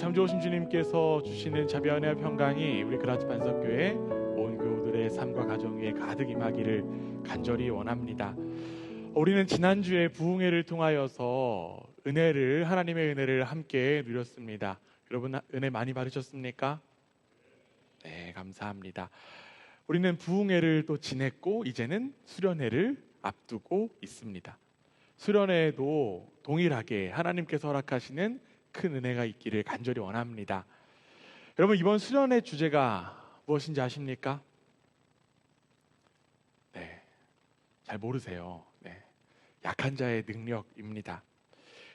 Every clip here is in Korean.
참 좋으신 주님께서 주시는 자비와 은혜와 평강이 우리 그라치 반석교회 온 교우들의 삶과 가정 위에 가득 임하기를 간절히 원합니다. 우리는 지난주에 부흥회를 통하여서 하나님의 은혜를 함께 누렸습니다. 여러분 은혜 많이 받으셨습니까? 네, 감사합니다. 우리는 부흥회를 또 지냈고 이제는 수련회를 앞두고 있습니다. 수련회에도 동일하게 하나님께서 허락하시는 큰 은혜가 있기를 간절히 원합니다. 여러분, 이번 수련회 주제가 무엇인지 아십니까? 네, 잘 모르세요. 네, 약한 자의 능력입니다.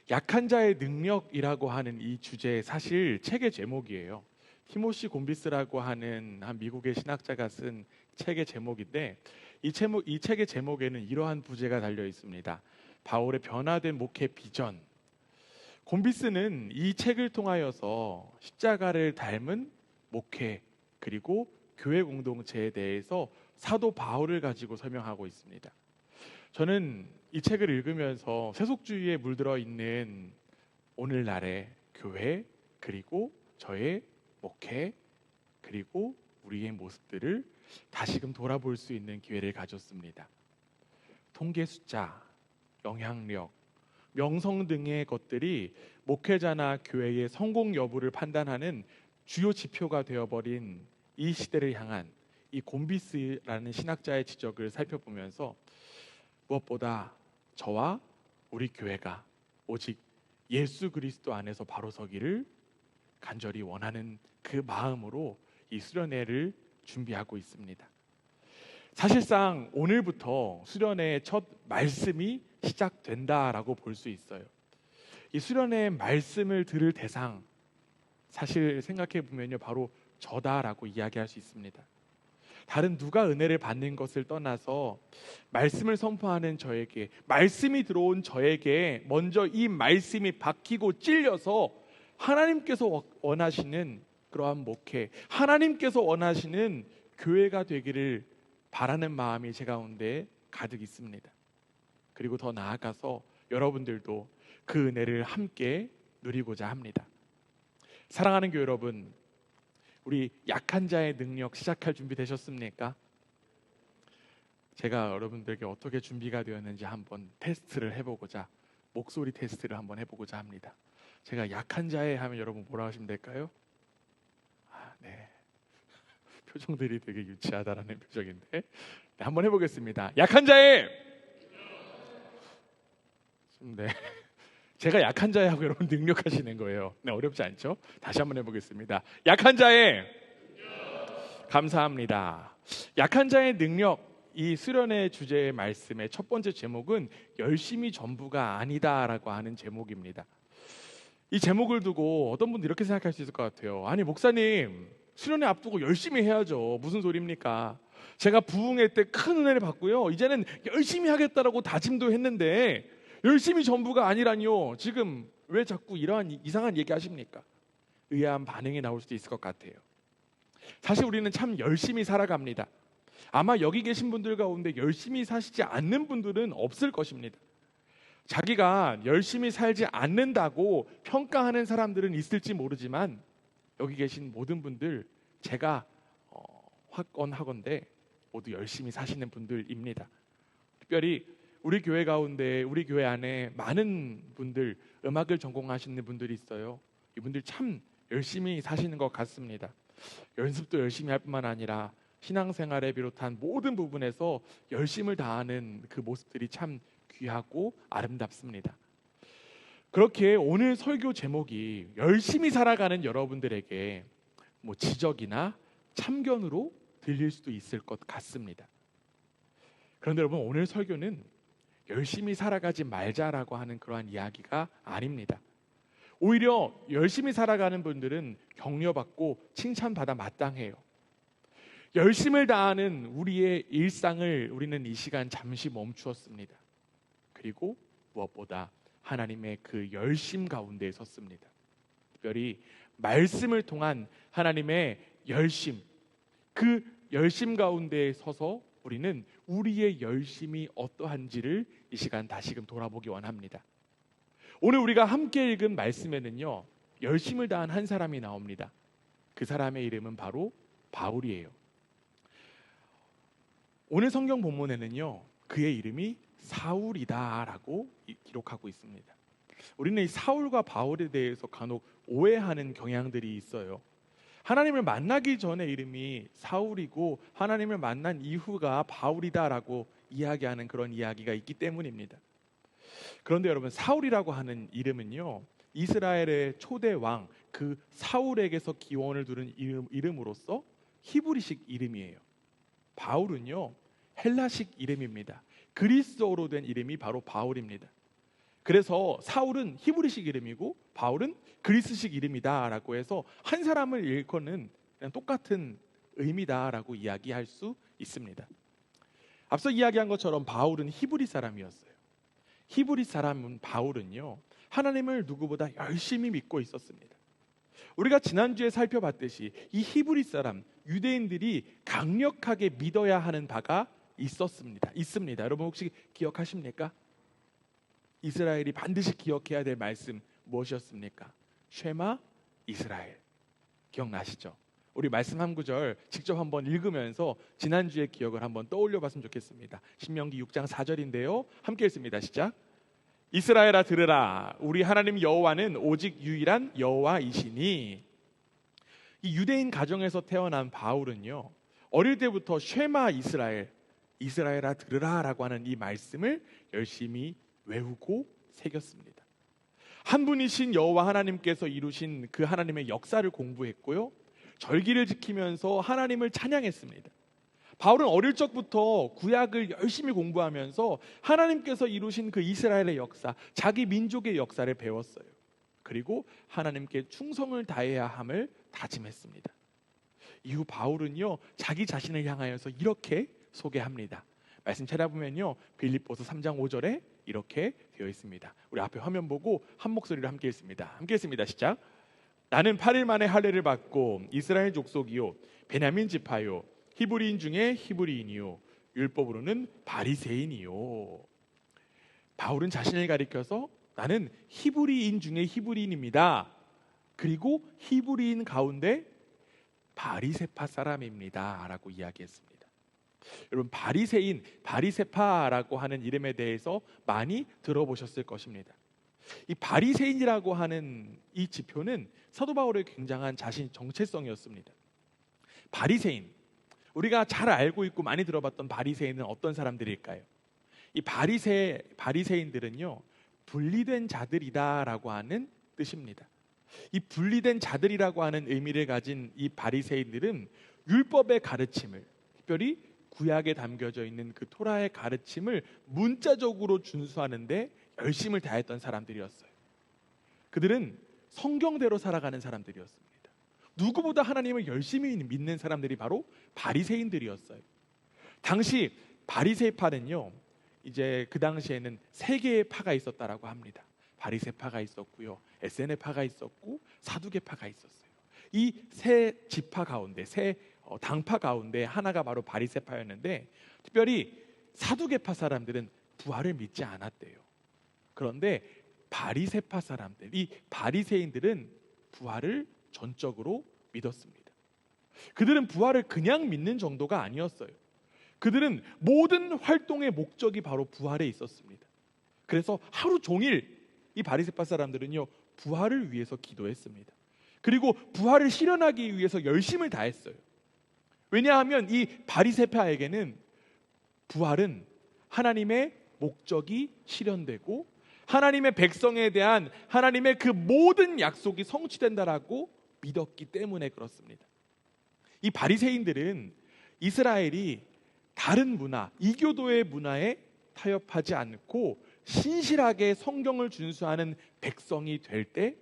약한 자의 능력이라고 하는 이 주제, 사실 책의 제목이에요. 티모시 곤비스라고 하는 한 미국의 신학자가 쓴 책의 제목인데, 이 책의 제목에는 이러한 부제가 달려 있습니다. 바울의 변화된 목회 비전. 곤비스는 이 책을 통하여서 십자가를 닮은 목회 그리고 교회 공동체에 대해서 사도 바울을 가지고 설명하고 있습니다. 저는 이 책을 읽으면서 세속주의에 물들어 있는 오늘날의 교회 그리고 저의 목회 그리고 우리의 모습들을 다시금 돌아볼 수 있는 기회를 가졌습니다. 통계 숫자, 영향력, 명성 등의 것들이 목회자나 교회의 성공 여부를 판단하는 주요 지표가 되어버린 이 시대를 향한 이 곤비스라는 신학자의 지적을 살펴보면서 무엇보다 저와 우리 교회가 오직 예수 그리스도 안에서 바로 서기를 간절히 원하는 그 마음으로 이 수련회를 준비하고 있습니다. 사실상 오늘부터 수련회의 첫 말씀이 시작된다라고 볼 수 있어요. 이 수련회의 말씀을 들을 대상, 사실 생각해 보면요, 바로 저다라고 이야기할 수 있습니다. 다른 누가 은혜를 받는 것을 떠나서 말씀을 선포하는 저에게, 말씀이 들어온 저에게 먼저 이 말씀이 박히고 찔려서 하나님께서 원하시는 그러한 목회, 하나님께서 원하시는 교회가 되기를 바라는 마음이 제 가운데 가득 있습니다. 그리고 더 나아가서 여러분들도 그 은혜를 함께 누리고자 합니다. 사랑하는 교회 여러분, 우리 약한 자의 능력 시작할 준비 되셨습니까? 제가 여러분들에게 어떻게 준비가 되었는지 한번 테스트를 해보고자, 목소리 테스트를 한번 해보고자 합니다. 제가 약한 자의 하면 여러분 뭐라 하시면 될까요? 네, 표정들이 되게 유치하다라는 표정인데, 네, 한번 해보겠습니다. 약한 자의, 네, 제가 약한 자의 하고 여러분 능력하시는 거예요. 네, 어렵지 않죠? 다시 한번 해보겠습니다. 약한 자의, 감사합니다. 약한 자의 능력, 이 수련의 주제의 말씀의 첫 번째 제목은 열심이 전부가 아니다라고 하는 제목입니다. 이 제목을 두고 어떤 분들 이렇게 생각할 수 있을 것 같아요. 아니 목사님, 수련회 앞두고 열심히 해야죠. 무슨 소리입니까? 제가 부흥회 때 큰 은혜를 받고요, 이제는 열심히 하겠다라고 다짐도 했는데 열심히 전부가 아니라니요. 지금 왜 자꾸 이러한 이상한 얘기 하십니까? 의아한 반응이 나올 수도 있을 것 같아요. 사실 우리는 참 열심히 살아갑니다. 아마 여기 계신 분들 가운데 열심히 사시지 않는 분들은 없을 것입니다. 자기가 열심히 살지 않는다고 평가하는 사람들은 있을지 모르지만 여기 계신 모든 분들, 제가 확언하건대 모두 열심히 사시는 분들입니다. 특별히 우리 교회 가운데, 우리 교회 안에 많은 분들, 음악을 전공하시는 분들이 있어요. 이분들 참 열심히 사시는 것 같습니다. 연습도 열심히 할 뿐만 아니라 신앙생활에 비롯한 모든 부분에서 열심을 다하는 그 모습들이 참 귀하고 아름답습니다. 그렇게 오늘 설교 제목이 열심히 살아가는 여러분들에게 지적이나 참견으로 들릴 수도 있을 것 같습니다. 그런데 여러분, 오늘 설교는 열심히 살아가지 말자라고 하는 그러한 이야기가 아닙니다. 오히려 열심히 살아가는 분들은 격려받고 칭찬받아 마땅해요. 열심을 다하는 우리의 일상을 우리는 이 시간 잠시 멈추었습니다. 그리고 무엇보다 하나님의 그 열심 가운데에 섰습니다. 특별히 말씀을 통한 하나님의 열심, 그 열심 가운데에 서서 우리는 우리의 열심이 어떠한지를 이 시간 다시금 돌아보기 원합니다. 오늘 우리가 함께 읽은 말씀에는요, 열심을 다한 한 사람이 나옵니다. 그 사람의 이름은 바로 바울이에요. 오늘 성경 본문에는요, 그의 이름이 사울이다라고 기록하고 있습니다. 우리는 이 사울과 바울에 대해서 간혹 오해하는 경향들이 있어요. 하나님을 만나기 전에 이름이 사울이고 하나님을 만난 이후가 바울이다라고 이야기하는 그런 이야기가 있기 때문입니다. 그런데 여러분, 사울이라고 하는 이름은요, 이스라엘의 초대 왕 그 사울에게서 기원을 두른 이름으로서 히브리식 이름이에요. 바울은요, 헬라식 이름입니다. 그리스어로 된 이름이 바로 바울입니다. 그래서 사울은 히브리식 이름이고 바울은 그리스식 이름이다라고 해서 한 사람을 일컫는 그냥 똑같은 의미다라고 이야기할 수 있습니다. 앞서 이야기한 것처럼 바울은 히브리 사람이었어요. 히브리 사람은 바울은요, 하나님을 누구보다 열심히 믿고 있었습니다. 우리가 지난주에 살펴봤듯이 이 히브리 사람, 유대인들이 강력하게 믿어야 하는 바가 있습니다. 여러분 혹시 기억하십니까? 이스라엘이 반드시 기억해야 될 말씀 무엇이었습니까? 쉐마 이스라엘. 기억나시죠? 우리 말씀 한 구절 직접 한번 읽으면서 지난주의 기억을 한번 떠올려 봤으면 좋겠습니다. 신명기 6장 4절인데요. 함께 읽습니다. 시작. 이스라엘아 들으라. 우리 하나님 여호와는 오직 유일한 여호와이시니. 이 유대인 가정에서 태어난 바울은요, 어릴 때부터 쉐마 이스라엘, 이스라엘아 들으라라고 하는 이 말씀을 열심히 외우고 새겼습니다. 한 분이신 여호와 하나님께서 이루신 그 하나님의 역사를 공부했고요, 절기를 지키면서 하나님을 찬양했습니다. 바울은 어릴 적부터 구약을 열심히 공부하면서 하나님께서 이루신 그 이스라엘의 역사, 자기 민족의 역사를 배웠어요. 그리고 하나님께 충성을 다해야 함을 다짐했습니다. 이후 바울은요, 자기 자신을 향하여서 이렇게 소개합니다. 말씀 찾아보면요, 빌립보서 3장 5절에 이렇게 되어 있습니다. 우리 앞에 화면 보고 한 목소리로 함께 읽습니다. 함께 읽습니다. 시작. 나는 8일 만에 할례를 받고 이스라엘 족속이요 베냐민 지파요 히브리인 중에 히브리인이요 율법으로는 바리새인이요. 바울은 자신을 가리켜서 나는 히브리인 중에 히브리인입니다. 그리고 히브리인 가운데 바리새파 사람입니다 라고 이야기했습니다. 여러분, 바리새인, 바리새파라고 하는 이름에 대해서 많이 들어보셨을 것입니다. 이 바리새인이라고 하는 이 지표는 사도 바울의 굉장한 자신 정체성이었습니다. 바리새인, 우리가 잘 알고 있고 많이 들어봤던 바리새인은 어떤 사람들일까요? 이 바리새인들은요, 분리된 자들이다라고 하는 뜻입니다. 이 분리된 자들이라고 하는 의미를 가진 이 바리새인들은 율법의 가르침을, 특별히 구약에 담겨져 있는 그 토라의 가르침을 문자적으로 준수하는데 열심을 다했던 사람들이었어요. 그들은 성경대로 살아가는 사람들이었습니다. 누구보다 하나님을 열심히 믿는 사람들이 바로 바리새인들이었어요. 당시 바리새파는요, 이제 그 당시에는 세 개의 파가 있었다라고 합니다. 바리새파가 있었고요, 에세네파가 있었고, 사두개파가 있었어요. 이 세 지파 가운데, 세 당파 가운데 하나가 바로 바리새파였는데, 특별히 사두개파 사람들은 부활을 믿지 않았대요. 그런데 바리새파 사람들, 이 바리새인들은 부활을 전적으로 믿었습니다. 그들은 부활을 그냥 믿는 정도가 아니었어요. 그들은 모든 활동의 목적이 바로 부활에 있었습니다. 그래서 하루 종일 이 바리새파 사람들은요, 부활을 위해서 기도했습니다. 그리고 부활을 실현하기 위해서 열심을 다했어요. 왜냐하면 이 바리새파에게는 부활은 하나님의 목적이 실현되고 하나님의 백성에 대한 하나님의 그 모든 약속이 성취된다라고 믿었기 때문에 그렇습니다. 이 바리새인들은 이스라엘이 다른 문화, 이교도의 문화에 타협하지 않고 신실하게 성경을 준수하는 백성이 될 때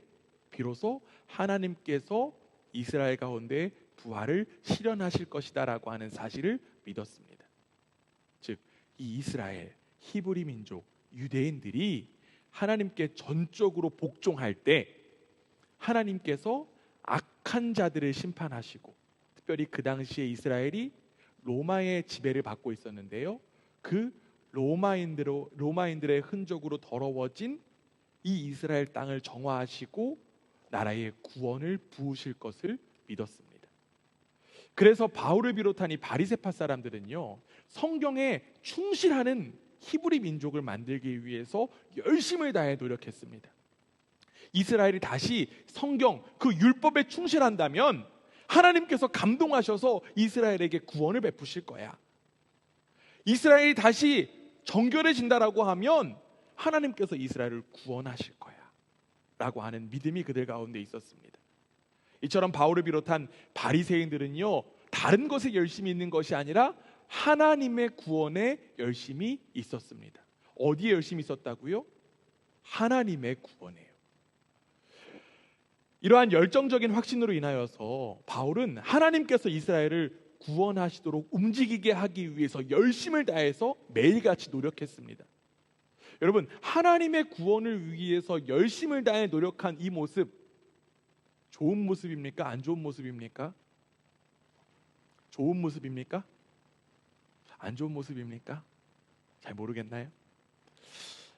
비로소 하나님께서 이스라엘 가운데 부활을 실현하실 것이다라고 하는 사실을 믿었습니다. 즉, 이 이스라엘, 히브리 민족, 유대인들이 하나님께 전적으로 복종할 때 하나님께서 악한 자들을 심판하시고, 특별히 그 당시에 이스라엘이 로마의 지배를 받고 있었는데요, 그 로마인들의 흔적으로 더러워진 이 이스라엘 땅을 정화하시고 나라의 구원을 부으실 것을 믿었습니다. 그래서 바울을 비롯한 이 바리새파 사람들은요, 성경에 충실하는 히브리 민족을 만들기 위해서 열심을 다해 노력했습니다. 이스라엘이 다시 성경 그 율법에 충실한다면 하나님께서 감동하셔서 이스라엘에게 구원을 베푸실 거야. 이스라엘이 다시 정결해진다라고 하면 하나님께서 이스라엘을 구원하실 거야 라고 하는 믿음이 그들 가운데 있었습니다. 이처럼 바울을 비롯한 바리새인들은요, 다른 것에 열심히 있는 것이 아니라 하나님의 구원에 열심히 있었습니다. 어디에 열심히 있었다고요? 하나님의 구원이에요. 이러한 열정적인 확신으로 인하여서 바울은 하나님께서 이스라엘을 구원하시도록 움직이게 하기 위해서 열심을 다해서 매일같이 노력했습니다. 여러분, 하나님의 구원을 위해서 열심을 다해 노력한 이 모습, 좋은 모습입니까? 안 좋은 모습입니까? 좋은 모습입니까? 안 좋은 모습입니까? 잘 모르겠나요?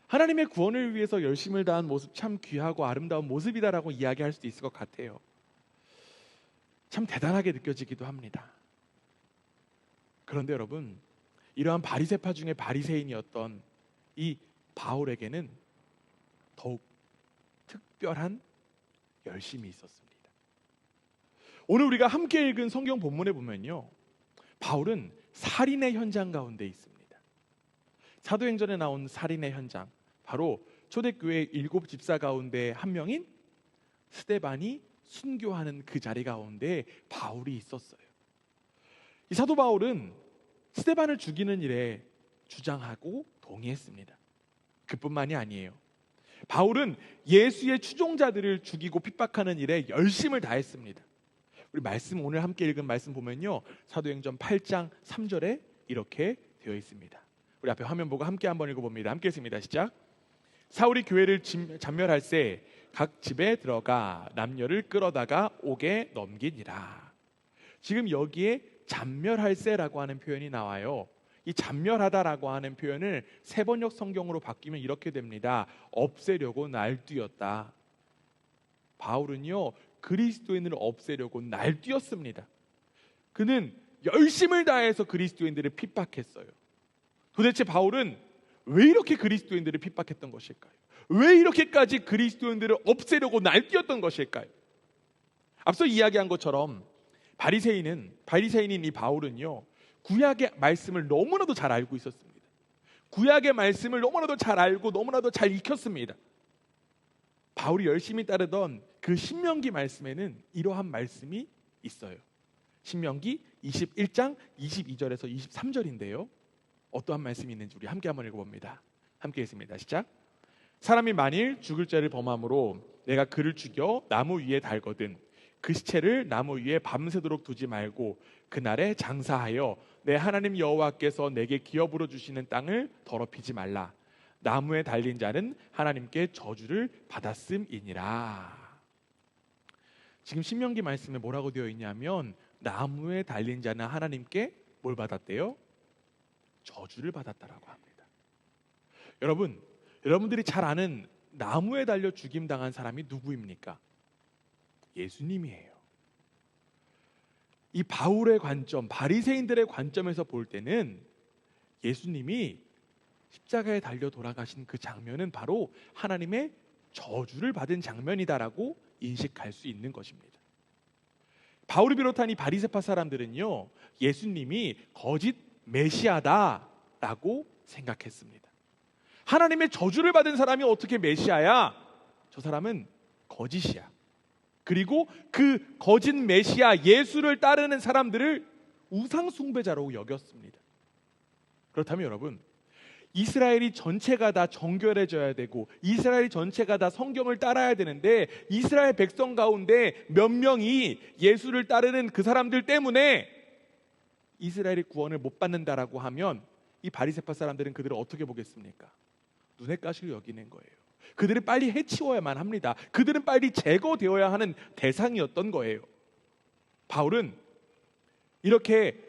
하나님의 구원을 위해서 열심을 다한 모습 참 귀하고 아름다운 모습이다라고 이야기할 수도 있을 것 같아요. 참 대단하게 느껴지기도 합니다. 그런데 여러분, 이러한 바리새파 중에 바리새인이었던 이 바울에게는 더욱 특별한 열심이 있었습니다. 오늘 우리가 함께 읽은 성경 본문에 보면요, 바울은 살인의 현장 가운데 있습니다. 사도행전에 나온 살인의 현장, 바로 초대교회 7 집사 가운데 한 명인 스데반이 순교하는 그 자리 가운데 바울이 있었어요. 이 사도 바울은 스데반을 죽이는 일에 주장하고 동의했습니다. 그뿐만이 아니에요. 바울은 예수의 추종자들을 죽이고 핍박하는 일에 열심을 다했습니다. 우리 말씀, 오늘 함께 읽은 말씀 보면요, 사도행전 8장 3절에 이렇게 되어 있습니다. 우리 앞에 화면 보고 함께 한번 읽어봅니다. 함께 읽습니다. 시작. 사울이 교회를 잔멸할새 각 집에 들어가 남녀를 끌어다가 옥에 넘기니라. 지금 여기에 잔멸할새라고 하는 표현이 나와요. 이 잔멸하다라고 하는 표현을 세번역 성경으로 바뀌면 이렇게 됩니다. 없애려고 날뛰었다. 바울은요, 그리스도인을 없애려고 날뛰었습니다. 그는 열심을 다해서 그리스도인들을 핍박했어요. 도대체 바울은 왜 이렇게 그리스도인들을 핍박했던 것일까요? 왜 이렇게까지 그리스도인들을 없애려고 날뛰었던 것일까요? 앞서 이야기한 것처럼 바리새인인 이 바울은요, 구약의 말씀을 너무나도 잘 알고 있었습니다. 구약의 말씀을 너무나도 잘 알고 너무나도 잘 익혔습니다. 바울이 열심히 따르던 그 신명기 말씀에는 이러한 말씀이 있어요. 신명기 21장 22절에서 23절인데요. 어떠한 말씀이 있는지 우리 함께 한번 읽어봅니다. 함께 읽습니다. 시작. 사람이 만일 죽을 죄를 범함으로 내가 그를 죽여 나무 위에 달거든 그 시체를 나무 위에 밤새도록 두지 말고 그날에 장사하여 내 하나님 여호와께서 내게 기업으로 주시는 땅을 더럽히지 말라. 나무에 달린 자는 하나님께 저주를 받았음이니라. 지금 신명기 말씀에 뭐라고 되어 있냐면 나무에 달린 자는 하나님께 뭘 받았대요? 저주를 받았다라고 합니다. 여러분들이 잘 아는 나무에 달려 죽임당한 사람이 누구입니까? 예수님이에요. 이 바울의 관점, 바리새인들의 관점에서 볼 때는 예수님이 십자가에 달려 돌아가신 그 장면은 바로 하나님의 저주를 받은 장면이다라고 인식할 수 있는 것입니다. 바울을 비롯한 이 바리새파 사람들은요, 예수님이 거짓 메시아다라고 생각했습니다. 하나님의 저주를 받은 사람이 어떻게 메시아야? 저 사람은 거짓이야. 그리고 그 거짓 메시아 예수를 따르는 사람들을 우상 숭배자로 여겼습니다. 그렇다면 여러분, 이스라엘이 전체가 다 정결해져야 되고 이스라엘 전체가 다 성경을 따라야 되는데 이스라엘 백성 가운데 몇 명이 예수를 따르는 그 사람들 때문에 이스라엘이 구원을 못 받는다라고 하면 이 바리새파 사람들은 그들을 어떻게 보겠습니까? 눈의 가시로 여기는 거예요. 그들을 빨리 해치워야만 합니다. 그들은 빨리 제거되어야 하는 대상이었던 거예요. 바울은 이렇게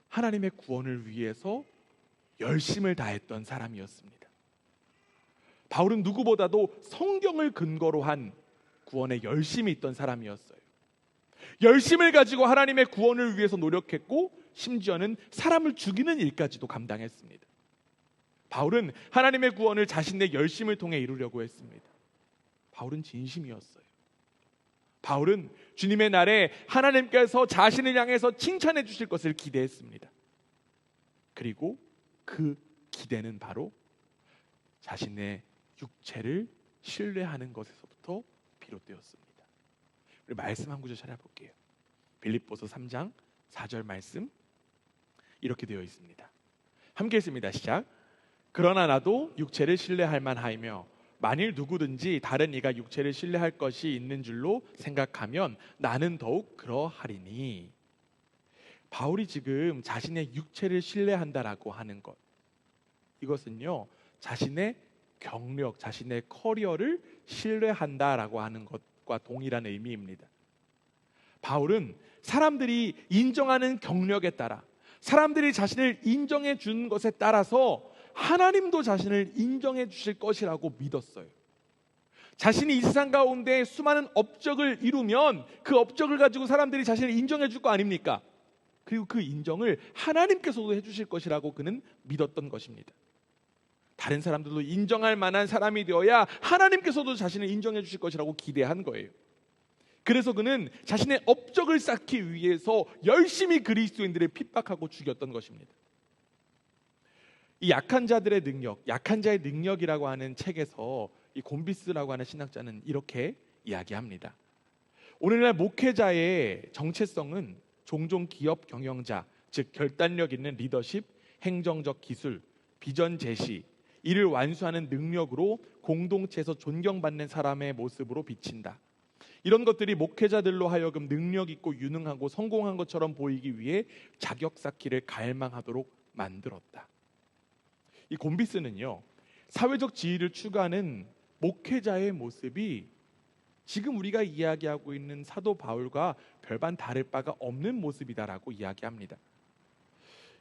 하나님의 구원을 위해서 열심을 다했던 사람이었습니다. 바울은 누구보다도 성경을 근거로 한 구원에 열심히 있던 사람이었어요. 열심을 가지고 하나님의 구원을 위해서 노력했고 심지어는 사람을 죽이는 일까지도 감당했습니다. 바울은 하나님의 구원을 자신의 열심을 통해 이루려고 했습니다. 바울은 진심이었어요. 바울은 주님의 날에 하나님께서 자신을 향해서 칭찬해 주실 것을 기대했습니다. 그리고 그 기대는 바로 자신의 육체를 신뢰하는 것에서부터 비롯되었습니다. 우리 말씀 한 구절 찾아볼게요. 빌립보서 3장 4절 말씀 이렇게 되어 있습니다. 함께 읽습니다. 시작. 그러나 나도 육체를 신뢰할 만하며 만일 누구든지 다른 이가 육체를 신뢰할 것이 있는 줄로 생각하면 나는 더욱 그러하리니. 바울이 지금 자신의 육체를 신뢰한다라고 하는 것, 이것은요 자신의 경력, 자신의 커리어를 신뢰한다라고 하는 것과 동일한 의미입니다. 바울은 사람들이 인정하는 경력에 따라, 사람들이 자신을 인정해 준 것에 따라서 하나님도 자신을 인정해 주실 것이라고 믿었어요. 자신이 이 세상 가운데 수많은 업적을 이루면 그 업적을 가지고 사람들이 자신을 인정해 줄 거 아닙니까? 그리고 그 인정을 하나님께서도 해주실 것이라고 그는 믿었던 것입니다. 다른 사람들도 인정할 만한 사람이 되어야 하나님께서도 자신을 인정해 주실 것이라고 기대한 거예요. 그래서 그는 자신의 업적을 쌓기 위해서 열심히 그리스도인들을 핍박하고 죽였던 것입니다. 이 약한 자들의 능력, 약한 자의 능력이라고 하는 책에서 이 곰비스라고 하는 신학자는 이렇게 이야기합니다. 오늘날 목회자의 정체성은 종종 기업 경영자, 즉 결단력 있는 리더십, 행정적 기술, 비전 제시, 이를 완수하는 능력으로 공동체에서 존경받는 사람의 모습으로 비친다. 이런 것들이 목회자들로 하여금 능력 있고 유능하고 성공한 것처럼 보이기 위해 자격 쌓기를 갈망하도록 만들었다. 이 곰비스는요, 사회적 지위를 추구하는 목회자의 모습이 지금 우리가 이야기하고 있는 사도 바울과 별반 다를 바가 없는 모습이다라고 이야기합니다.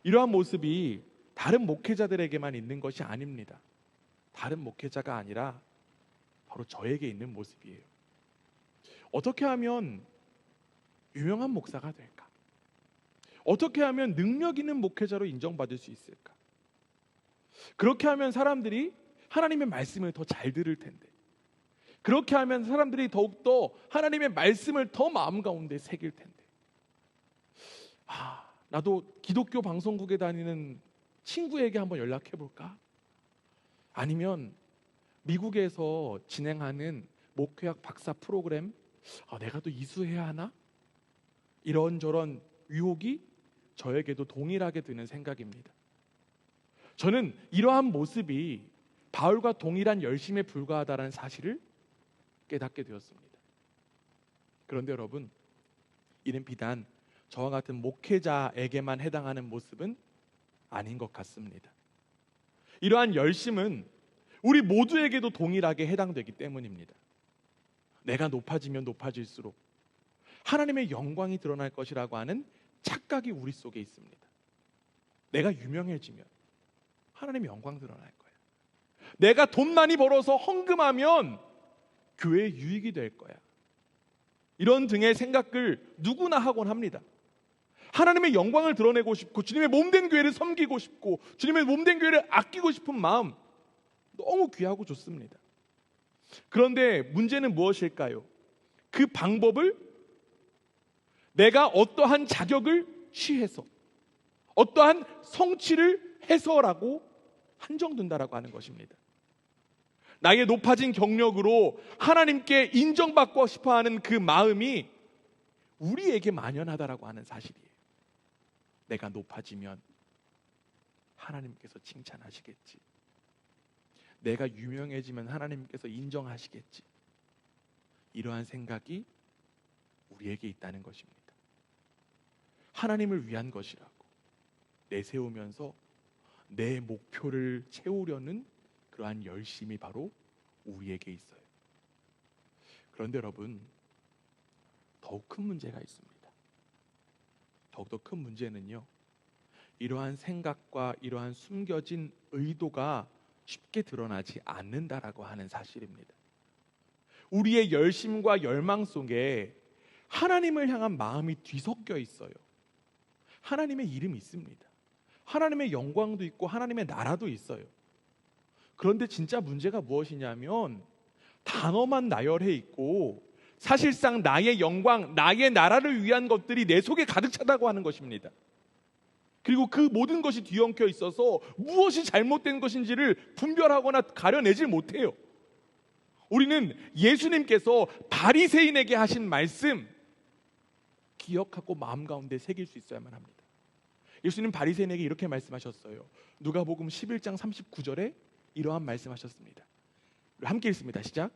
이러한 모습이 다른 목회자들에게만 있는 것이 아닙니다. 다른 목회자가 아니라 바로 저에게 있는 모습이에요. 어떻게 하면 유명한 목사가 될까? 어떻게 하면 능력 있는 목회자로 인정받을 수 있을까? 그렇게 하면 사람들이 하나님의 말씀을 더 잘 들을 텐데, 그렇게 하면 사람들이 더욱더 하나님의 말씀을 더 마음 가운데 새길 텐데, 나도 기독교 방송국에 다니는 친구에게 한번 연락해 볼까? 아니면 미국에서 진행하는 목회학 박사 프로그램 내가 또 이수해야 하나? 이런저런 유혹이 저에게도 동일하게 드는 생각입니다. 저는 이러한 모습이 바울과 동일한 열심에 불과하다는 사실을 깨닫게 되었습니다. 그런데 여러분, 이는 비단 저와 같은 목회자에게만 해당하는 모습은 아닌 것 같습니다. 이러한 열심은 우리 모두에게도 동일하게 해당되기 때문입니다. 내가 높아지면 높아질수록 하나님의 영광이 드러날 것이라고 하는 착각이 우리 속에 있습니다. 내가 유명해지면 하나님의 영광 드러날 거야. 내가 돈 많이 벌어서 헌금하면 교회에 유익이 될 거야. 이런 등의 생각을 누구나 하곤 합니다. 하나님의 영광을 드러내고 싶고 주님의 몸된 교회를 섬기고 싶고 주님의 몸된 교회를 아끼고 싶은 마음 너무 귀하고 좋습니다. 그런데 문제는 무엇일까요? 그 방법을 내가 어떠한 자격을 취해서 어떠한 성취를 해서라고 한정된다라고 하는 것입니다. 나의 높아진 경력으로 하나님께 인정받고 싶어하는 그 마음이 우리에게 만연하다라고 하는 사실이에요. 내가 높아지면 하나님께서 칭찬하시겠지. 내가 유명해지면 하나님께서 인정하시겠지. 이러한 생각이 우리에게 있다는 것입니다. 하나님을 위한 것이라고 내세우면서 내 목표를 채우려는 그러한 열심이 바로 우리에게 있어요. 그런데 여러분, 더욱 큰 문제가 있습니다. 더욱더 큰 문제는요, 이러한 생각과 이러한 숨겨진 의도가 쉽게 드러나지 않는다라고 하는 사실입니다. 우리의 열심과 열망 속에 하나님을 향한 마음이 뒤섞여 있어요. 하나님의 이름이 있습니다. 하나님의 영광도 있고 하나님의 나라도 있어요. 그런데 진짜 문제가 무엇이냐면 단어만 나열해 있고 사실상 나의 영광, 나의 나라를 위한 것들이 내 속에 가득 차다고 하는 것입니다. 그리고 그 모든 것이 뒤엉켜 있어서 무엇이 잘못된 것인지를 분별하거나 가려내질 못해요. 우리는 예수님께서 바리새인에게 하신 말씀 기억하고 마음 가운데 새길 수 있어야만 합니다. 예수님 바리새인에게 이렇게 말씀하셨어요. 누가복음 11장 39절에 이러한 말씀하셨습니다. 함께 읽습니다. 시작.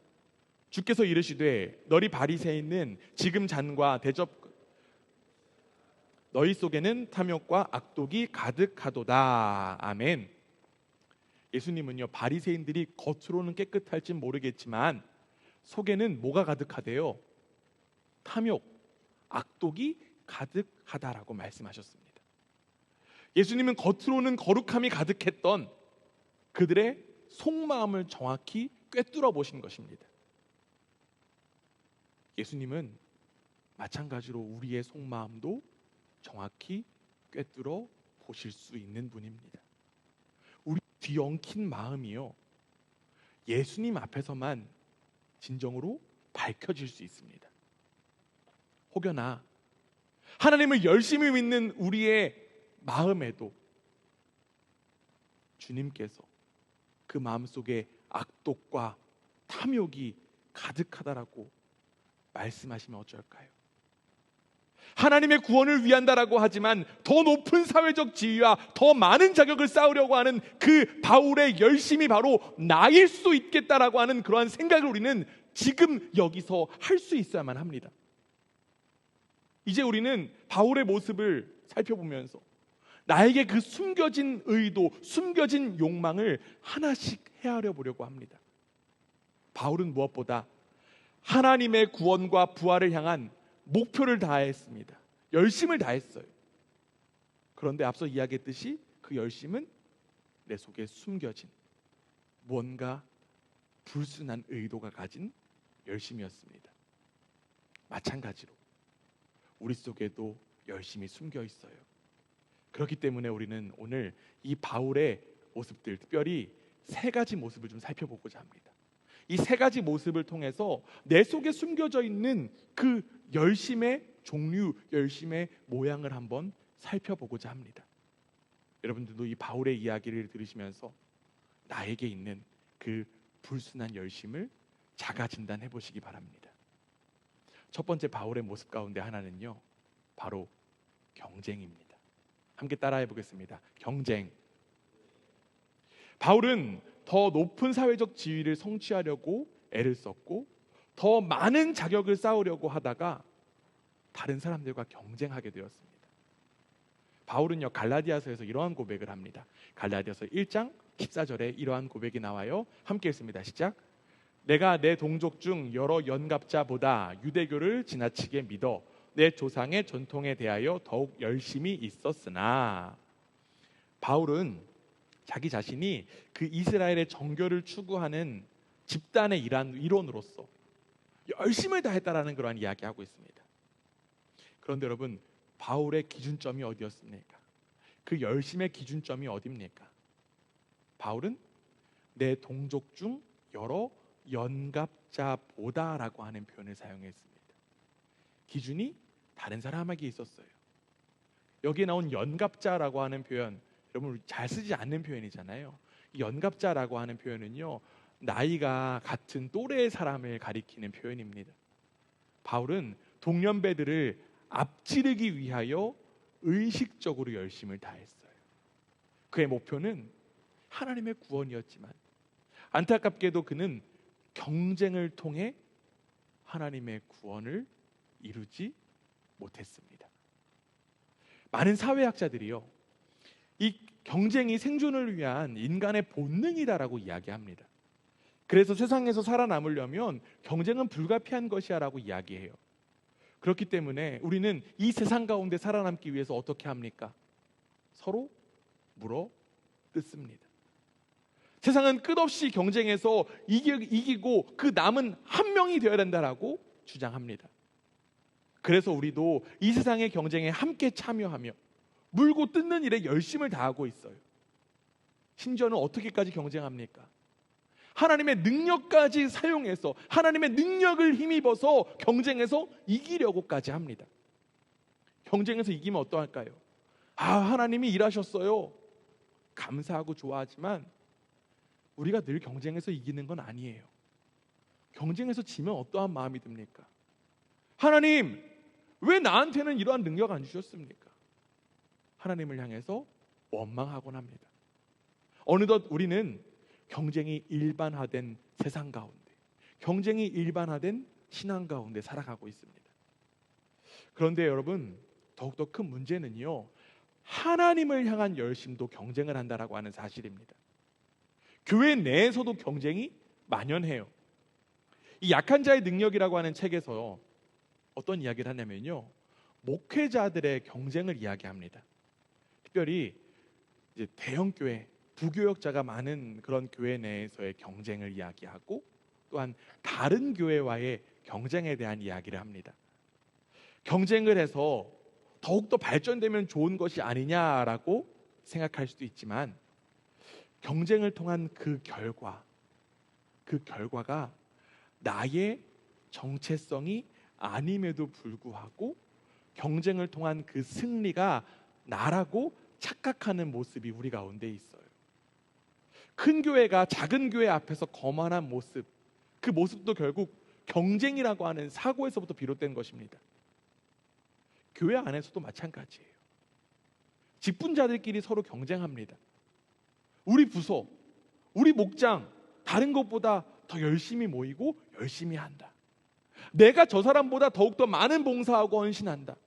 주께서 이르시되 너희 바리새인은 지금 잔과 대접 너희 속에는 탐욕과 악독이 가득하도다. 아멘. 예수님은요, 바리새인들이 겉으로는 깨끗할지 모르겠지만 속에는 뭐가 가득하대요? 탐욕, 악독이 가득하다라고 말씀하셨습니다. 예수님은 겉으로는 거룩함이 가득했던 그들의 속마음을 정확히 꿰뚫어 보신 것입니다. 예수님은 마찬가지로 우리의 속마음도 정확히 꿰뚫어 보실 수 있는 분입니다. 우리 뒤엉킨 마음이요, 예수님 앞에서만 진정으로 밝혀질 수 있습니다. 혹여나 하나님을 열심히 믿는 우리의 마음에도 주님께서 그 마음속에 악독과 탐욕이 가득하다라고 말씀하시면 어쩔까요? 하나님의 구원을 위한다라고 하지만 더 높은 사회적 지위와 더 많은 자격을 쌓으려고 하는 그 바울의 열심이 바로 나일 수 있겠다라고 하는 그러한 생각을 우리는 지금 여기서 할 수 있어야만 합니다. 이제 우리는 바울의 모습을 살펴보면서 나에게 그 숨겨진 의도, 숨겨진 욕망을 하나씩 헤아려 보려고 합니다. 바울은 무엇보다 하나님의 구원과 부활을 향한 목표를 다했습니다. 열심을 다했어요. 그런데 앞서 이야기했듯이 그 열심은 내 속에 숨겨진 뭔가 불순한 의도가 가진 열심이었습니다. 마찬가지로 우리 속에도 열심이 숨겨 있어요. 그렇기 때문에 우리는 오늘 이 바울의 모습들, 특별히 세 가지 모습을 좀 살펴보고자 합니다. 이 세 가지 모습을 통해서 내 속에 숨겨져 있는 그 열심의 종류, 열심의 모양을 한번 살펴보고자 합니다. 여러분들도 이 바울의 이야기를 들으시면서 나에게 있는 그 불순한 열심을 자가 진단해 보시기 바랍니다. 첫 번째 바울의 모습 가운데 하나는요, 바로 경쟁입니다. 함께 따라해 보겠습니다. 경쟁. 바울은 더 높은 사회적 지위를 성취하려고 애를 썼고 더 많은 자격을 쌓으려고 하다가 다른 사람들과 경쟁하게 되었습니다. 바울은요, 갈라디아서에서 이러한 고백을 합니다. 갈라디아서 1장 14절에 이러한 고백이 나와요. 함께 읽습니다. 시작. 내가 내 동족 중 여러 연갑자보다 유대교를 지나치게 믿어 내 조상의 전통에 대하여 더욱 열심히 있었으나, 바울은 자기 자신이 그 이스라엘의 정교를 추구하는 집단의 일원으로서 열심을 다했다라는 그러한 이야기하고 있습니다. 그런데 여러분, 바울의 기준점이 어디였습니까? 그 열심의 기준점이 어디입니까? 바울은 내 동족 중 여러 연갑자보다라고 하는 표현을 사용했습니다. 기준이 다른 사람에게 있었어요. 여기에 나온 연갑자라고 하는 표현, 여러분 잘 쓰지 않는 표현이잖아요. 이 연갑자라고 하는 표현은요, 나이가 같은 또래의 사람을 가리키는 표현입니다. 바울은 동년배들을 앞지르기 위하여 의식적으로 열심을 다했어요. 그의 목표는 하나님의 구원이었지만 안타깝게도 그는 경쟁을 통해 하나님의 구원을 이루지 못했습니다. 많은 사회학자들이요, 이 경쟁이 생존을 위한 인간의 본능이다라고 이야기합니다. 그래서 세상에서 살아남으려면 경쟁은 불가피한 것이야 라고 이야기해요. 그렇기 때문에 우리는 이 세상 가운데 살아남기 위해서 어떻게 합니까? 서로 물어 뜯습니다. 세상은 끝없이 경쟁해서 이기고 그 남은 한 명이 되어야 된다라고 주장합니다. 그래서 우리도 이 세상의 경쟁에 함께 참여하며 물고 뜯는 일에 열심을 다하고 있어요. 심지어는 어떻게까지 경쟁합니까? 하나님의 능력까지 사용해서, 하나님의 능력을 힘입어서 경쟁해서 이기려고까지 합니다. 경쟁에서 이기면 어떠할까요? 하나님이 일하셨어요. 감사하고 좋아하지만 우리가 늘 경쟁에서 이기는 건 아니에요. 경쟁에서 지면 어떠한 마음이 듭니까? 하나님, 왜 나한테는 이러한 능력 안 주셨습니까? 하나님을 향해서 원망하곤 합니다. 어느덧 우리는 경쟁이 일반화된 세상 가운데, 경쟁이 일반화된 신앙 가운데 살아가고 있습니다. 그런데 여러분, 더욱더 큰 문제는요, 하나님을 향한 열심도 경쟁을 한다라고 하는 사실입니다. 교회 내에서도 경쟁이 만연해요. 이 약한 자의 능력이라고 하는 책에서 어떤 이야기를 하냐면요, 목회자들의 경쟁을 이야기합니다. 특별히 이제 대형 교회, 부교역자가 많은 그런 교회 내에서의 경쟁을 이야기하고, 또한 다른 교회와의 경쟁에 대한 이야기를 합니다. 경쟁을 해서 더욱더 발전되면 좋은 것이 아니냐라고 생각할 수도 있지만, 경쟁을 통한 그 결과가 나의 정체성이 아님에도 불구하고 경쟁을 통한 그 승리가 나라고 착각하는 모습이 우리 가운데 있어요. 큰 교회가 작은 교회 앞에서 거만한 모습, 그 모습도 결국 경쟁이라고 하는 사고에서부터 비롯된 것입니다. 교회 안에서도 마찬가지예요. 직분자들끼리 서로 경쟁합니다. 우리 부서, 우리 목장 다른 것보다 더 열심히 모이고 열심히 한다. 내가 저 사람보다 더욱더 많은 봉사하고 헌신한다.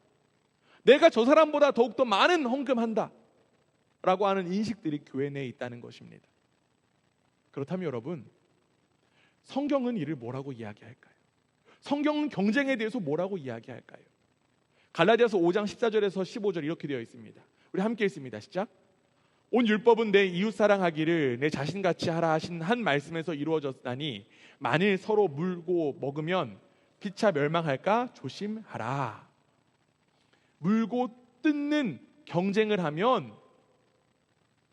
내가 저 사람보다 더욱더 많은 헌금한다 라고 하는 인식들이 교회 내에 있다는 것입니다. 그렇다면 여러분, 성경은 이를 뭐라고 이야기할까요? 성경은 경쟁에 대해서 뭐라고 이야기할까요? 갈라디아서 5장 14절에서 15절 이렇게 되어 있습니다. 우리 함께 읽습니다. 시작. 온 율법은 내 이웃 사랑하기를 내 자신같이 하라 하신 한 말씀에서 이루어졌다니, 만일 서로 물고 먹으면 피차 멸망할까 조심하라. 물고 뜯는 경쟁을 하면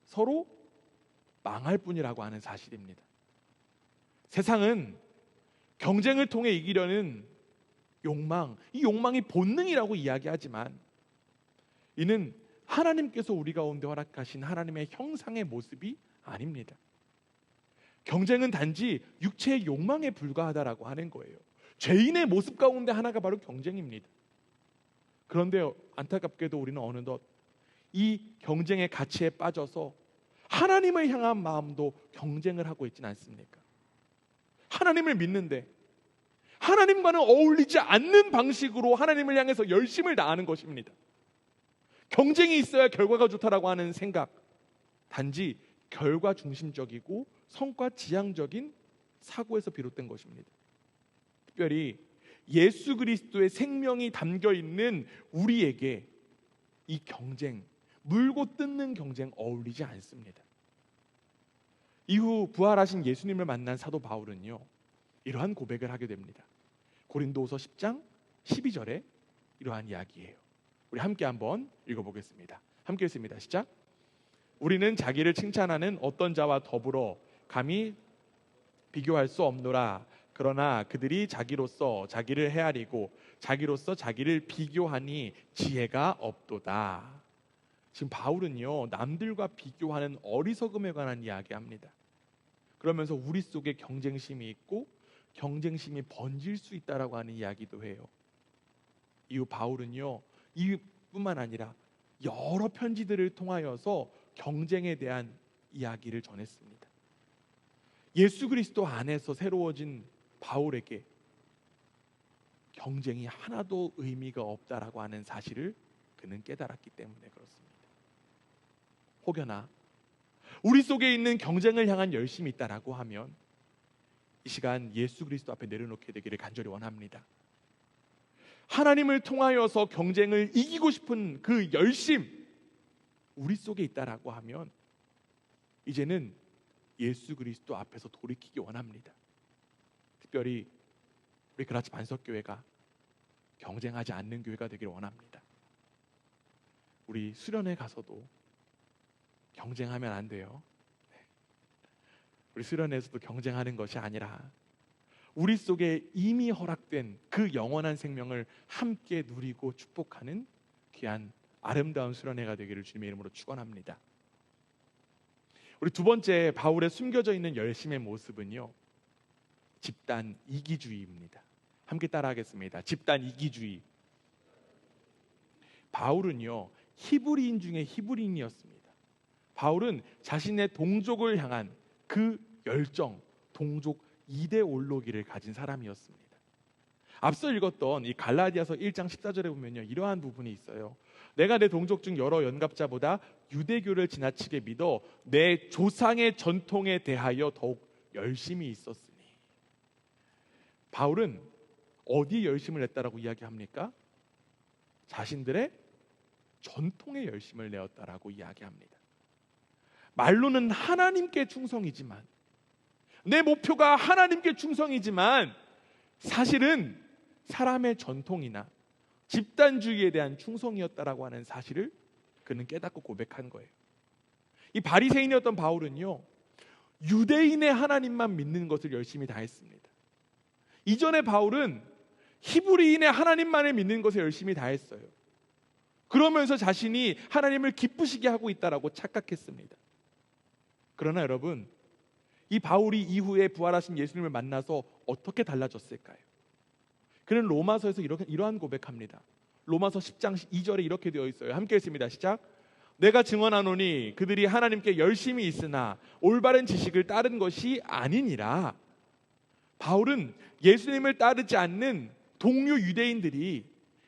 서로 망할 뿐이라고 하는 사실입니다. 세상은 경쟁을 통해 이기려는 욕망, 이 욕망이 본능이라고 이야기하지만, 이는 하나님께서 우리 가운데 허락하신 하나님의 형상의 모습이 아닙니다. 경쟁은 단지 육체의 욕망에 불과하다라고 하는 거예요. 죄인의 모습 가운데 하나가 바로 경쟁입니다. 그런데 안타깝게도 우리는 어느덧 이 경쟁의 가치에 빠져서 하나님을 향한 마음도 경쟁을 하고 있지는 않습니까? 하나님을 믿는데 하나님과는 어울리지 않는 방식으로 하나님을 향해서 열심을 다하는 것입니다. 경쟁이 있어야 결과가 좋다라고 하는 생각, 단지 결과 중심적이고 성과 지향적인 사고에서 비롯된 것입니다. 특별히 예수 그리스도의 생명이 담겨 있는 우리에게 이 경쟁, 물고 뜯는 경쟁 어울리지 않습니다. 이후 부활하신 예수님을 만난 사도 바울은요, 이러한 고백을 하게 됩니다. 고린도후서 10장 12절에 이러한 이야기예요. 우리 함께 한번 읽어보겠습니다. 함께 읽습니다. 시작. 우리는 자기를 칭찬하는 어떤 자와 더불어 감히 비교할 수 없노라. 그러나 그들이 자기로서 자기를 헤아리고 자기로서 자기를 비교하니 지혜가 없도다. 지금 바울은요, 남들과 비교하는 어리석음에 관한 이야기합니다. 그러면서 우리 속에 경쟁심이 있고 경쟁심이 번질 수 있다라고 하는 이야기도 해요. 이후 바울은요, 이뿐만 아니라 여러 편지들을 통하여서 경쟁에 대한 이야기를 전했습니다. 예수 그리스도 안에서 새로워진 바울에게 경쟁이 하나도 의미가 없다라고 하는 사실을 그는 깨달았기 때문에 그렇습니다. 혹여나 우리 속에 있는 경쟁을 향한 열심이 있다라고 하면 이 시간 예수 그리스도 앞에 내려놓게 되기를 간절히 원합니다. 하나님을 통하여서 경쟁을 이기고 싶은 그 열심, 우리 속에 있다라고 하면 이제는 예수 그리스도 앞에서 돌이키기 원합니다. 특별히 우리 그라치 반석교회가 경쟁하지 않는 교회가 되기를 원합니다. 우리 수련회 가서도 경쟁하면 안 돼요. 우리 수련회에서도 경쟁하는 것이 아니라 우리 속에 이미 허락된 그 영원한 생명을 함께 누리고 축복하는 귀한 아름다운 수련회가 되기를 주님의 이름으로 축원합니다. 우리 두 번째 바울의 숨겨져 있는 열심의 모습은요, 집단 이기주의입니다. 함께 따라하겠습니다. 집단 이기주의. 바울은요, 히브리인 중에 히브리인이었습니다. 바울은 자신의 동족을 향한 그 열정, 동족 이데올로기를 가진 사람이었습니다. 앞서 읽었던 이 갈라디아서 1장 14절에 보면요, 이러한 부분이 있어요. 내가 내 동족 중 여러 연갑자보다 유대교를 지나치게 믿어 내 조상의 전통에 대하여 더욱 열심히 있었으니. 바울은 어디에 열심을 냈다라고 이야기합니까? 자신들의 전통에 열심을 내었다라고 이야기합니다. 말로는 하나님께 충성이지만, 내 목표가 하나님께 충성이지만 사실은 사람의 전통이나 집단주의에 대한 충성이었다라고 하는 사실을 그는 깨닫고 고백한 거예요. 이 바리새인이었던 바울은요, 유대인의 하나님만 믿는 것을 열심히 다했습니다. 이전에 바울은 히브리인의 하나님만을 믿는 것을 열심히 다했어요. 그러면서 자신이 하나님을 기쁘시게 하고 있다라고 착각했습니다. 그러나 여러분, 이 바울이 이후에 부활하신 예수님을 만나서 어떻게 달라졌을까요? 그는 로마서에서 이러한 고백합니다. 로마서 10장 2절에 이렇게 되어 있어요. 함께 읽습니다. 시작. 내가 증언하노니 그들이 하나님께 열심히 있으나 올바른 지식을 따른 것이 아니니라. 바울은 예수님을 따르지 않는 동료 유대인들이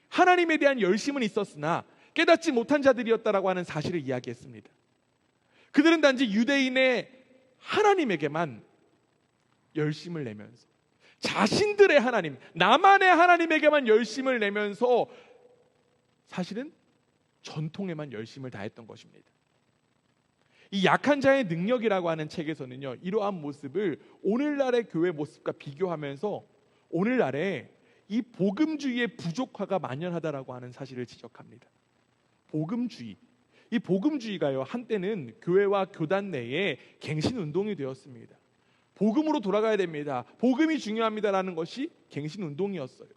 하나님에 대한 열심은 있었으나 깨닫지 못한 자들이었다라고 하는 사실을 이야기했습니다. 그들은 단지 유대인의 하나님에게만 열심을 내면서, 자신들의 하나님, 나만의 하나님에게만 열심을 내면서 사실은 전통에만 열심을 다했던 것입니다. 이 약한 자의 능력이라고 하는 책에서는요, 이러한 모습을 오늘날의 교회 모습과 비교하면서 오늘날의 이 복음주의의 부족화가 만연하다라고 하는 사실을 지적합니다. 복음주의, 이 복음주의가요, 한때는 교회와 교단 내에 갱신운동이 되었습니다. 복음으로 돌아가야 됩니다, 복음이 중요합니다라는 것이 갱신운동이었어요.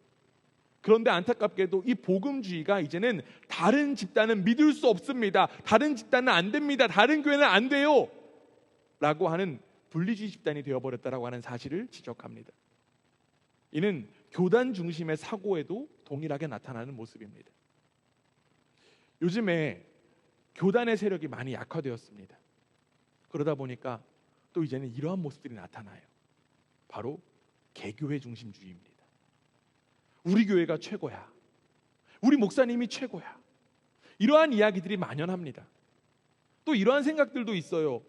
그런데 안타깝게도 이 복음주의가 이제는 다른 집단은 믿을 수 없습니다, 다른 집단은 안 됩니다, 다른 교회는 안 돼요 라고 하는 분리주의 집단이 되어버렸다라고 하는 사실을 지적합니다. 이는 교단 중심의 사고에도 동일하게 나타나는 모습입니다. 요즘에 교단의 세력이 많이 약화되었습니다. 그러다 보니까 또 이제는 이러한 모습들이 나타나요. 바로 개교회 중심주의입니다. 우리 교회가 최고야, 우리 목사님이 최고야, 이러한 이야기들이 만연합니다. 또 이러한 생각들도 있어요.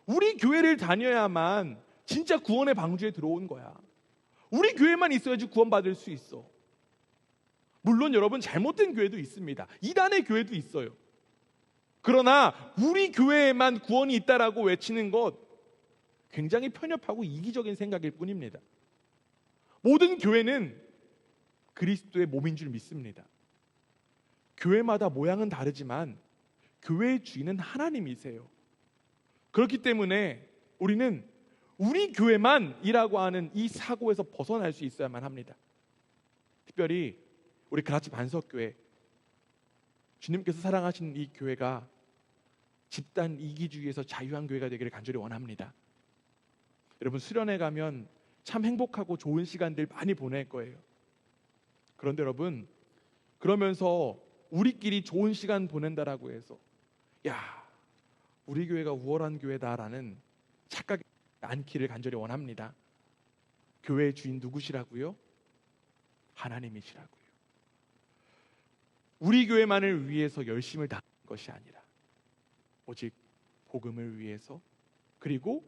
우리 교회를 다녀야만 진짜 구원의 방주에 들어온 거야, 우리 교회만 있어야지 구원받을 수 있어. 물론 여러분, 잘못된 교회도 있습니다. 이단의 교회도 있어요. 그러나 우리 교회에만 구원이 있다라고 외치는 것, 굉장히 편협하고 이기적인 생각일 뿐입니다. 모든 교회는 그리스도의 몸인 줄 믿습니다. 교회마다 모양은 다르지만 교회의 주인은 하나님이세요. 그렇기 때문에 우리는 우리 교회만이라고 하는 이 사고에서 벗어날 수 있어야만 합니다. 특별히 우리 그라치 반석교회, 주님께서 사랑하시는 이 교회가 집단 이기주의에서 자유한 교회가 되기를 간절히 원합니다. 여러분, 수련회 가면 참 행복하고 좋은 시간들 많이 보낼 거예요. 그런데 여러분, 그러면서 우리끼리 좋은 시간 보낸다라고 해서 야, 우리 교회가 우월한 교회다라는 착각이 않기를 간절히 원합니다. 교회의 주인 누구시라고요? 하나님이시라고요. 우리 교회만을 위해서 열심을 다하는 것이 아니라 오직 복음을 위해서, 그리고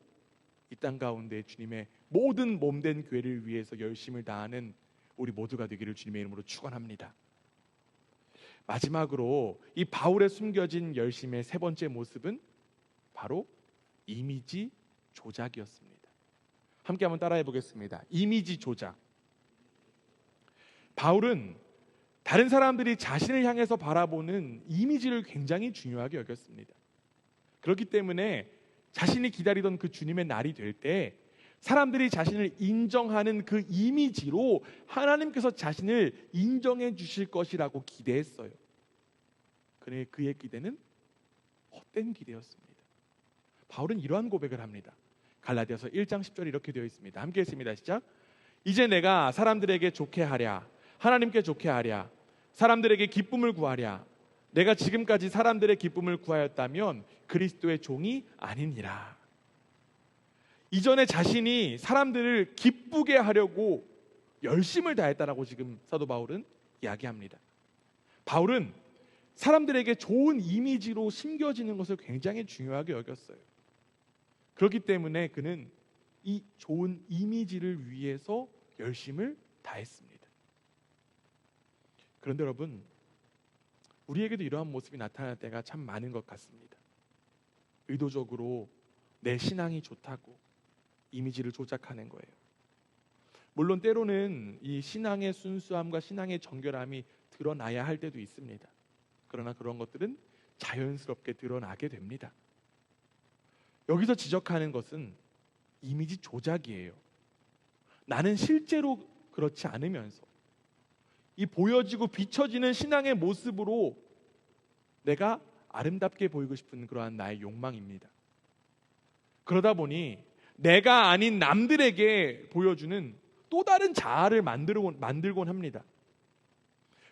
이 땅 가운데 주님의 모든 몸된 교회를 위해서 열심을 다하는 우리 모두가 되기를 주님의 이름으로 축원합니다. 마지막으로 이 바울의 숨겨진 열심의 세 번째 모습은 바로 이미지 조작이었습니다. 함께 한번 따라해 보겠습니다. 이미지 조작. 바울은 다른 사람들이 자신을 향해서 바라보는 이미지를 굉장히 중요하게 여겼습니다. 그렇기 때문에 자신이 기다리던 그 주님의 날이 될 때 사람들이 자신을 인정하는 그 이미지로 하나님께서 자신을 인정해 주실 것이라고 기대했어요. 그런데 그의 기대는 헛된 기대였습니다. 바울은 이러한 고백을 합니다. 갈라디아서 1장 10절에 이렇게 되어 있습니다. 함께 했습니다. 시작. 이제 내가 사람들에게 좋게 하랴, 하나님께 좋게 하랴, 사람들에게 기쁨을 구하랴. 내가 지금까지 사람들의 기쁨을 구하였다면 그리스도의 종이 아니니라. 이전에 자신이 사람들을 기쁘게 하려고 열심을 다했다라고 지금 사도 바울은 이야기합니다. 바울은 사람들에게 좋은 이미지로 심겨지는 것을 굉장히 중요하게 여겼어요. 그렇기 때문에 그는 이 좋은 이미지를 위해서 열심을 다했습니다. 그런데 여러분, 우리에게도 이러한 모습이 나타날 때가 참 많은 것 같습니다. 의도적으로 내 신앙이 좋다고 이미지를 조작하는 거예요. 물론 때로는 이 신앙의 순수함과 신앙의 정결함이 드러나야 할 때도 있습니다. 그러나 그런 것들은 자연스럽게 드러나게 됩니다. 여기서 지적하는 것은 이미지 조작이에요. 나는 실제로 그렇지 않으면서 이 보여지고 비춰지는 신앙의 모습으로 내가 아름답게 보이고 싶은 그러한 나의 욕망입니다. 그러다 보니 내가 아닌 남들에게 보여주는 또 다른 자아를 만들곤 합니다.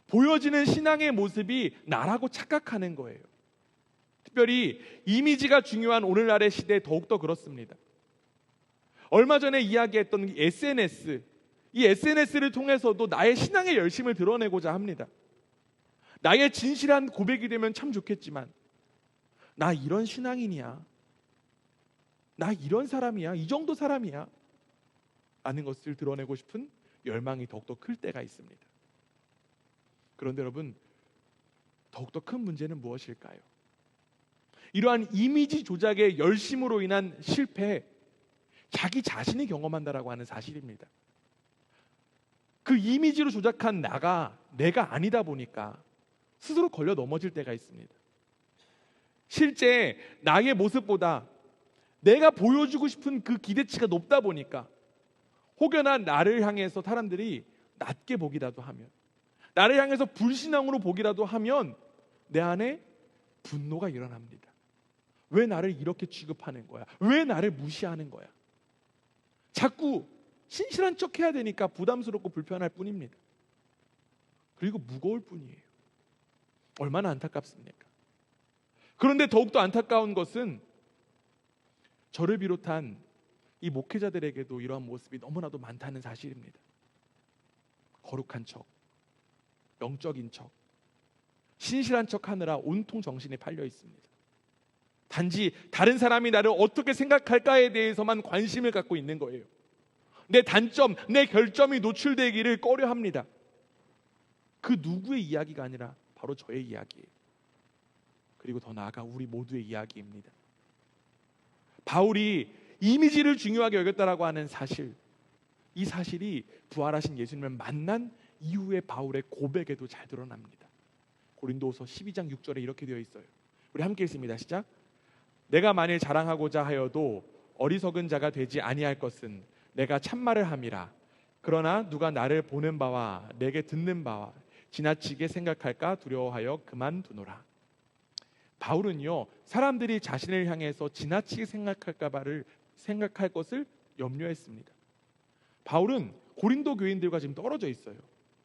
보여지는 신앙의 모습이 나라고 착각하는 거예요. 특별히 이미지가 중요한 오늘날의 시대에 더욱더 그렇습니다. 얼마 전에 이야기했던 이 SNS를 통해서도 나의 신앙의 열심을 드러내고자 합니다. 나의 진실한 고백이 되면 참 좋겠지만 나 이런 신앙인이야, 나 이런 사람이야, 이 정도 사람이야 라는 것을 드러내고 싶은 열망이 더욱더 클 때가 있습니다. 그런데 여러분, 더욱더 큰 문제는 무엇일까요? 이러한 이미지 조작의 열심으로 인한 실패, 자기 자신이 경험한다라고 하는 사실입니다. 그 이미지로 조작한 내가 아니다 보니까 스스로 걸려 넘어질 때가 있습니다. 실제 나의 모습보다 내가 보여주고 싶은 그 기대치가 높다 보니까 혹여나 나를 향해서 사람들이 낮게 보기라도 하면, 나를 향해서 불신앙으로 보기라도 하면 내 안에 분노가 일어납니다. 왜 나를 이렇게 취급하는 거야? 왜 나를 무시하는 거야? 자꾸 신실한 척 해야 되니까 부담스럽고 불편할 뿐입니다. 그리고 무거울 뿐이에요. 얼마나 안타깝습니까? 그런데 더욱더 안타까운 것은 저를 비롯한 이 목회자들에게도 이러한 모습이 너무나도 많다는 사실입니다. 거룩한 척, 영적인 척, 신실한 척 하느라 온통 정신이 팔려 있습니다. 단지 다른 사람이 나를 어떻게 생각할까에 대해서만 관심을 갖고 있는 거예요. 내 단점, 내 결점이 노출되기를 꺼려합니다. 그 누구의 이야기가 아니라 바로 저의 이야기예요. 그리고 더 나아가 우리 모두의 이야기입니다. 바울이 이미지를 중요하게 여겼다라고 하는 사실, 이 사실이 부활하신 예수님을 만난 이후의 바울의 고백에도 잘 드러납니다. 고린도후서 12장 6절에 이렇게 되어 있어요. 우리 함께 읽습니다. 시작. 내가 만일 자랑하고자 하여도 어리석은 자가 되지 아니할 것은 내가 참말을 함이라. 그러나 누가 나를 보는 바와 내게 듣는 바와 지나치게 생각할까 두려워하여 그만두노라. 바울은요, 사람들이 자신을 향해서 지나치게 생각할 것을 염려했습니다. 바울은 고린도 교인들과 지금 떨어져 있어요.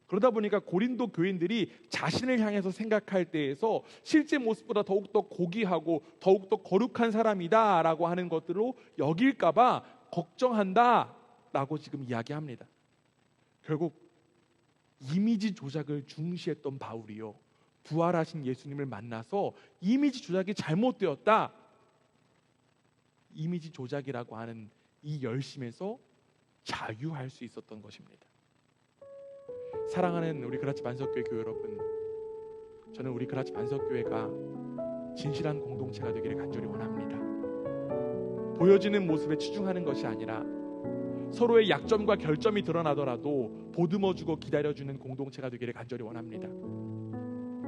그러다 보니까 고린도 교인들이 자신을 향해서 생각할 때에서 실제 모습보다 더욱더 고귀하고 더욱더 거룩한 사람이다라고 하는 것들로 여길까봐 걱정한다라고 지금 이야기합니다. 결국 이미지 조작을 중시했던 바울이요, 부활하신 예수님을 만나서 이미지 조작이 잘못되었다, 이미지 조작이라고 하는 이 열심에서 자유할 수 있었던 것입니다. 사랑하는 우리 그라치 반석교회 교회 여러분, 저는 우리 그라치 반석교회가 진실한 공동체가 되기를 간절히 원합니다. 보여지는 모습에 치중하는 것이 아니라 서로의 약점과 결점이 드러나더라도 보듬어주고 기다려주는 공동체가 되기를 간절히 원합니다.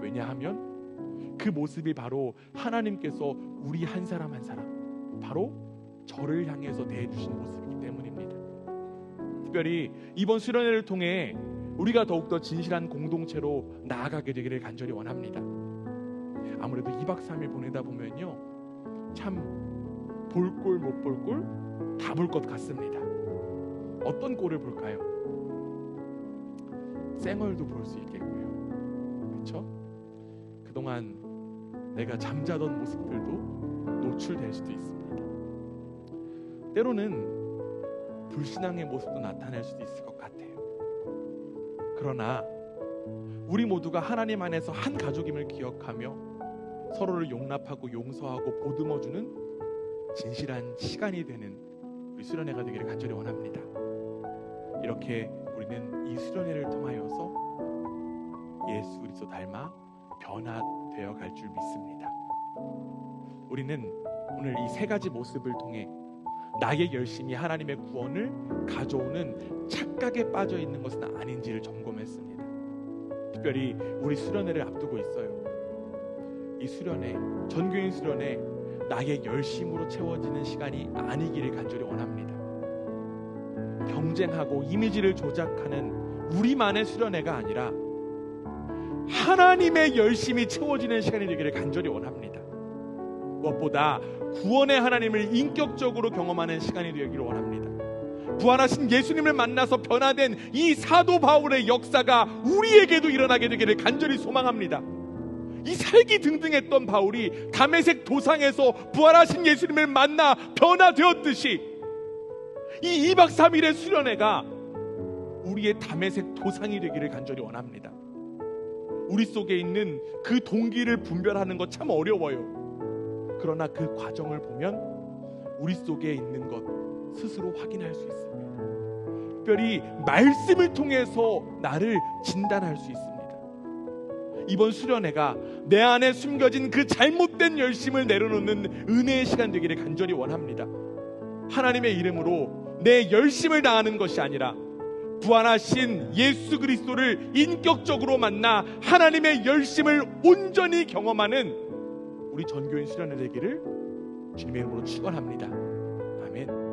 왜냐하면 그 모습이 바로 하나님께서 우리 한 사람 한 사람, 바로 저를 향해서 대해주신 모습이기 때문입니다. 특별히 이번 수련회를 통해 우리가 더욱더 진실한 공동체로 나아가게 되기를 간절히 원합니다. 아무래도 2박 3일 보내다 보면요, 참 볼 꼴 못 볼 꼴 다 볼 것 같습니다. 어떤 꼴을 볼까요? 쌩얼도 볼 수 있겠고요, 그렇죠? 그동안 내가 잠자던 모습들도 노출될 수도 있습니다. 때로는 불신앙의 모습도 나타날 수도 있을 것 같아요. 그러나 우리 모두가 하나님 안에서 한 가족임을 기억하며 서로를 용납하고 용서하고 보듬어주는 진실한 시간이 되는 우리 수련회가 되기를 간절히 원합니다. 이렇게 우리는 이 수련회를 통하여서 예수 그리스도 닮아 변화되어 갈 줄 믿습니다. 우리는 오늘 이 세 가지 모습을 통해 나의 열심이 하나님의 구원을 가져오는 착각에 빠져 있는 것은 아닌지를 점검했습니다. 특별히 우리 수련회를 앞두고 있어요. 이 수련회, 전교인 수련회, 나의 열심으로 채워지는 시간이 아니기를 간절히 원합니다. 경쟁하고 이미지를 조작하는 우리만의 수련회가 아니라 하나님의 열심이 채워지는 시간이 되기를 간절히 원합니다. 무엇보다 구원의 하나님을 인격적으로 경험하는 시간이 되기를 원합니다. 부활하신 예수님을 만나서 변화된 이 사도 바울의 역사가 우리에게도 일어나게 되기를 간절히 소망합니다. 이 살기 등등했던 바울이 다메섹 도상에서 부활하신 예수님을 만나 변화되었듯이 이 2박 3일의 수련회가 우리의 다메섹 도상이 되기를 간절히 원합니다. 우리 속에 있는 그 동기를 분별하는 것 참 어려워요. 그러나 그 과정을 보면 우리 속에 있는 것 스스로 확인할 수 있습니다. 특별히 말씀을 통해서 나를 진단할 수 있습니다. 이번 수련회가 내 안에 숨겨진 그 잘못된 열심을 내려놓는 은혜의 시간 되기를 간절히 원합니다. 하나님의 이름으로 내 열심을 다하는 것이 아니라 부활하신 예수 그리스도를 인격적으로 만나 하나님의 열심을 온전히 경험하는 우리 전교인 수련회 되기를 주님의 이름으로 축원합니다. 아멘.